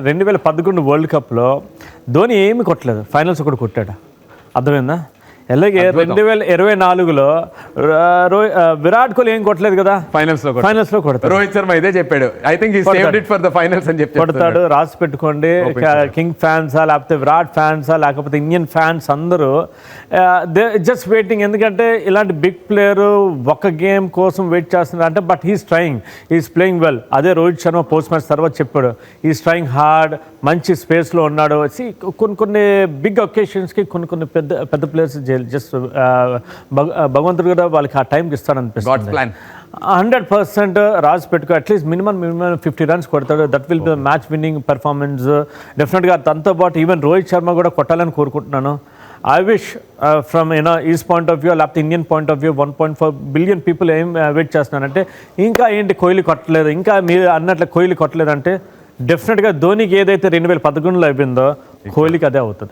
2011 world కప్లో ధోని ఏమి కొట్టలేదు, ఫైనల్స్ ఒకటి కొట్టాడు. అర్థమైందా? అలాగే 2024లో విరాట్ కోహ్లీ ఏం కొట్టలేదు కదా, ఫైనల్స్ లో కొడతాడు. రోహిత్ శర్మ ఇదే చెప్పాడు, I think he saved it for the finals అని చెప్పి కొడతాడు. రాసి పెట్టుకోండి, కింగ్ ఫ్యాన్సా లేకపోతే విరాట్ ఫ్యాన్సా లేకపోతే ఇండియన్ ఫ్యాన్స్ అందరూ జస్ట్ వెయిటింగ్. ఎందుకంటే ఇలాంటి బిగ్ ప్లేయర్ ఒక గేమ్ కోసం వెయిట్ చేస్తున్నారు అంటే, but he's trying, he's playing well. అదే రోహిత్ శర్మ పోస్ట్ మ్యాచ్ తర్వాత చెప్పాడు, హీస్ ట్రయింగ్ హార్డ్, మంచి స్పేస్లో ఉన్నాడు. కొన్ని బిగ్ ఒకేషన్స్కి కొన్ని పెద్ద ప్లేయర్స్ జస్ట్ భగవంతుడు కూడా వాళ్ళకి ఆ టైంకి ఇస్తాడనిపిస్తుంది. 100% రాసి పెట్టుకో, అట్లీస్ట్ మినిమం 50 runs కొడతాడు. That will be match winning performance డెఫినెట్గా. తనతో పాటు ఈవెన్ రోహిత్ శర్మ కూడా కొట్టాలని కోరుకుంటున్నాను. I wish from this point of view లేకపోతే Indian point of view 1.4 billion people ఏం వెయిట్ చేస్తున్నారంటే, ఇంకా ఏంటి కోహ్లీ కొట్టలేదు, ఇంకా మీరు అన్నట్లు కోహ్లీ కొట్టలేదంటే డెఫినెట్గా ధోనికి ఏదైతే 2011లో అయిపోయిందో కోహ్లీకి అదే అవుతుంది.